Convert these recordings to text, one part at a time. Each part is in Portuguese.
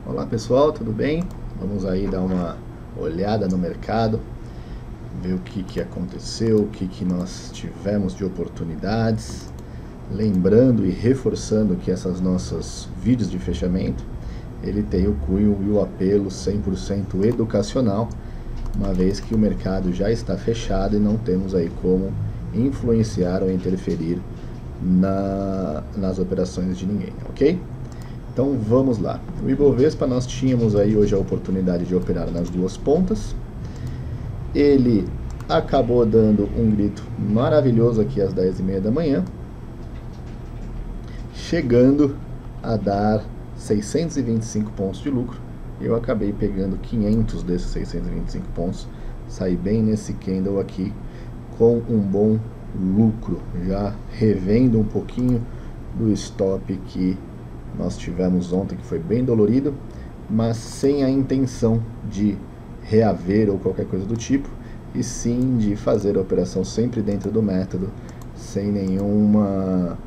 Olá pessoal, tudo bem? Vamos aí dar uma olhada no mercado, ver o que aconteceu, o que nós tivemos de oportunidades. Lembrando e reforçando que essas nossos vídeos de fechamento, ele tem o cunho e o apelo 100% educacional, uma vez que o mercado já está fechado e não temos aí como influenciar ou interferir nas operações de ninguém, ok? Então vamos lá. O Ibovespa, nós tínhamos aí hoje a oportunidade de operar nas duas pontas. Ele acabou dando um grito maravilhoso aqui às 10h30 da manhã, chegando a dar 625 pontos de lucro. Eu acabei pegando 500 desses 625 pontos, saí bem nesse candle aqui com um bom lucro, já revendo um pouquinho do stop que nós tivemos ontem, que foi bem dolorido, mas sem a intenção de reaver ou qualquer coisa do tipo, e sim de fazer a operação sempre dentro do método, sem nenhuma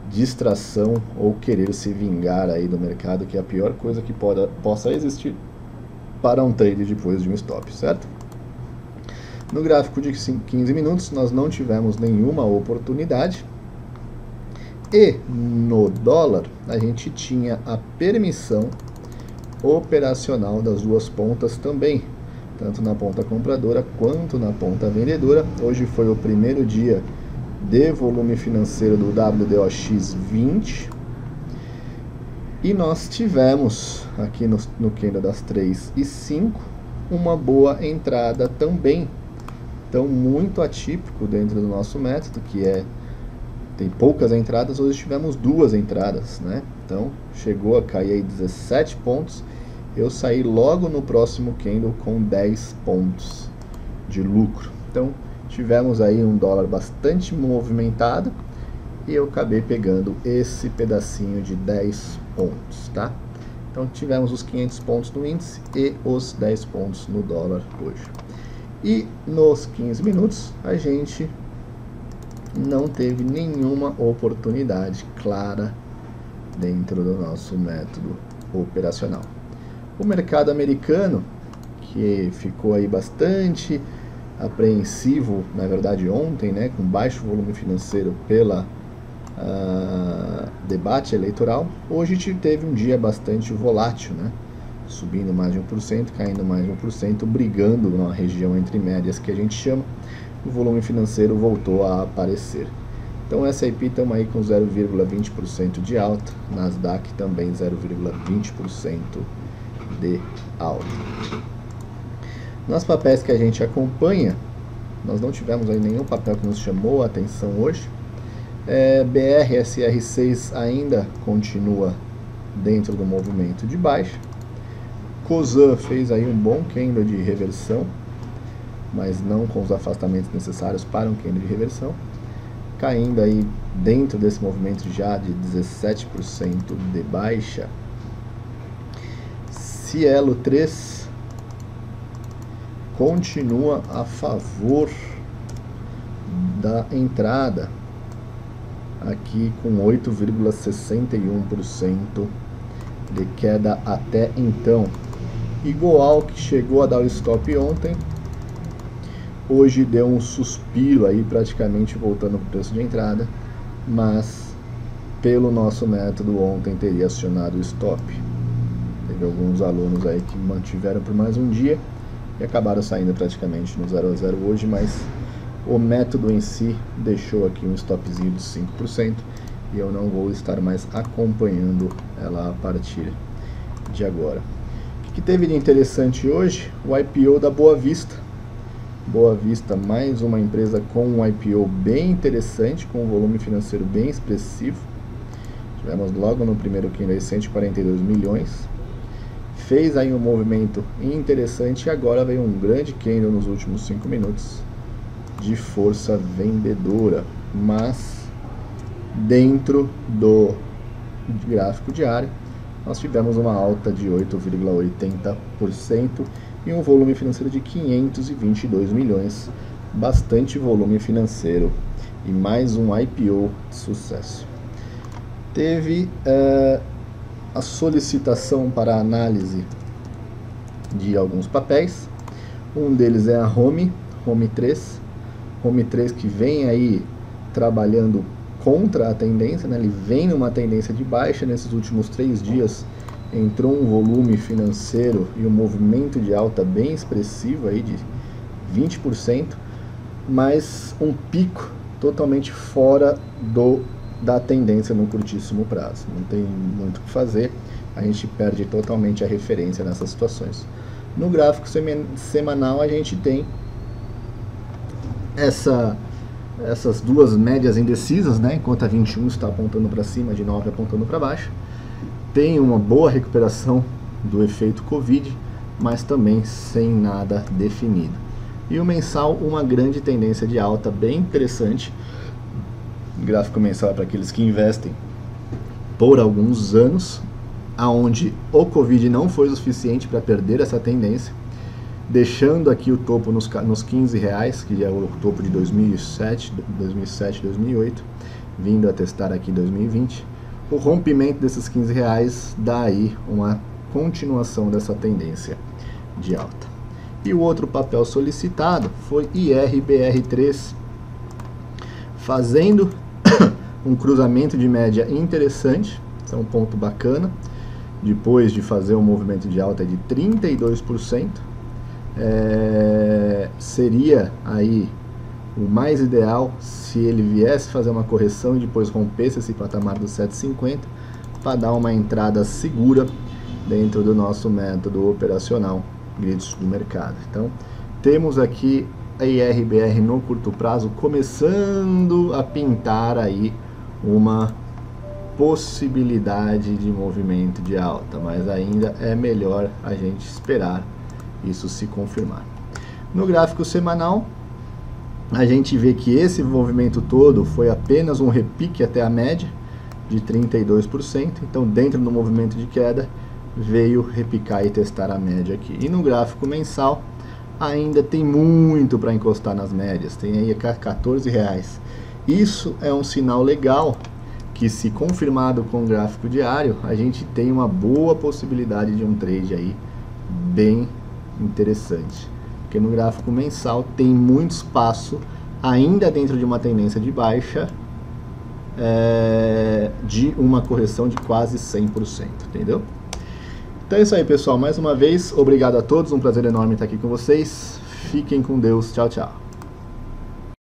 distração ou querer se vingar aí do mercado, que é a pior coisa que possa existir para um trade depois de um stop, certo? No gráfico de 15 minutos nós não tivemos nenhuma oportunidade, e no dólar a gente tinha a permissão operacional das duas pontas também, tanto na ponta compradora quanto na ponta vendedora. Hoje foi o primeiro dia de volume financeiro do WDOX 20 e nós tivemos aqui no candle das 3h05 uma boa entrada também. Então, muito atípico dentro do nosso método, que tem poucas entradas. Hoje tivemos duas entradas, né? Então chegou a cair aí 17 pontos. Eu saí logo no próximo candle com 10 pontos de lucro. Então tivemos aí um dólar bastante movimentado e eu acabei pegando esse pedacinho de 10 pontos, tá? Então tivemos os 500 pontos no índice e os 10 pontos no dólar hoje. E nos 15 minutos a gente não teve nenhuma oportunidade clara dentro do nosso método operacional. O mercado americano, que ficou aí bastante apreensivo, na verdade ontem, né, com baixo volume financeiro pela debate eleitoral, hoje teve um dia bastante volátil, né, subindo mais de 1%, caindo mais de 1%, brigando na região entre médias que a gente chama. O volume financeiro voltou a aparecer. Então S&P estamos aí com 0,20% de alta, Nasdaq também 0,20% de alta. Nos papéis que a gente acompanha, nós não tivemos aí nenhum papel que nos chamou a atenção hoje. BRSR6 ainda continua dentro do movimento de baixa. Cosan fez aí um bom candle de reversão, mas não com os afastamentos necessários para um candle de reversão, caindo aí dentro desse movimento já de 17% de baixa. Cielo 3 continua a favor da entrada, aqui com 8,61% de queda até então. Igual que chegou a dar o stop ontem, hoje deu um suspiro aí, praticamente voltando para o preço de entrada, mas pelo nosso método ontem teria acionado o stop. Teve alguns alunos aí que mantiveram por mais um dia e acabaram saindo praticamente no 0 a 0 hoje, mas o método em si deixou aqui um stopzinho de 5% e eu não vou estar mais acompanhando ela a partir de agora. O que teve de interessante hoje? O IPO da Boa Vista. Boa Vista, mais uma empresa com um IPO bem interessante, com um volume financeiro bem expressivo. Tivemos logo no primeiro candle 142 milhões. Fez aí um movimento interessante e agora veio um grande candle nos últimos 5 minutos de força vendedora, mas dentro do gráfico diário nós tivemos uma alta de 8,80% e um volume financeiro de 522 milhões, bastante volume financeiro e mais um IPO de sucesso. Teve a solicitação para análise de alguns papéis. Um deles é a Home 3, que vem aí trabalhando contra a tendência, né? Ele vem numa tendência de baixa. Nesses últimos 3 dias entrou um volume financeiro e um movimento de alta bem expressivo aí de 20%, mas um pico totalmente fora da tendência no curtíssimo prazo. Não tem muito o que fazer, a gente perde totalmente a referência nessas situações. No gráfico semanal a gente tem essas duas médias indecisas, né? Enquanto a 21 está apontando para cima, de 9 apontando para baixo. Tem uma boa recuperação do efeito Covid, mas também sem nada definido. E o mensal, uma grande tendência de alta bem interessante. O gráfico mensal é para aqueles que investem por alguns anos, aonde o Covid não foi o suficiente para perder essa tendência, deixando aqui o topo nos R$15, que é o topo de 2007, 2008, vindo a testar aqui em 2020. O rompimento desses R$15 dá aí uma continuação dessa tendência de alta. E o outro papel solicitado foi IRBR3, fazendo um cruzamento de média interessante. Isso é um ponto bacana, depois de fazer um movimento de alta de 32%. Seria aí o mais ideal se ele viesse fazer uma correção e depois rompesse esse patamar dos 7,50 para dar uma entrada segura dentro do nosso método operacional grids do mercado. Então temos aqui a IRBR no curto prazo começando a pintar aí uma possibilidade de movimento de alta, mas ainda é melhor a gente esperar isso se confirmar. No gráfico semanal, a gente vê que esse movimento todo foi apenas um repique até a média de 32%, então dentro do movimento de queda veio repicar e testar a média aqui. E no gráfico mensal ainda tem muito para encostar nas médias, tem aí R$14. Isso é um sinal legal que, se confirmado com o gráfico diário, a gente tem uma boa possibilidade de um trade aí bem interessante, porque no gráfico mensal tem muito espaço ainda dentro de uma tendência de baixa, de uma correção de quase 100%, entendeu? Então é isso aí, pessoal, mais uma vez, obrigado a todos, um prazer enorme estar aqui com vocês, fiquem com Deus, tchau, tchau.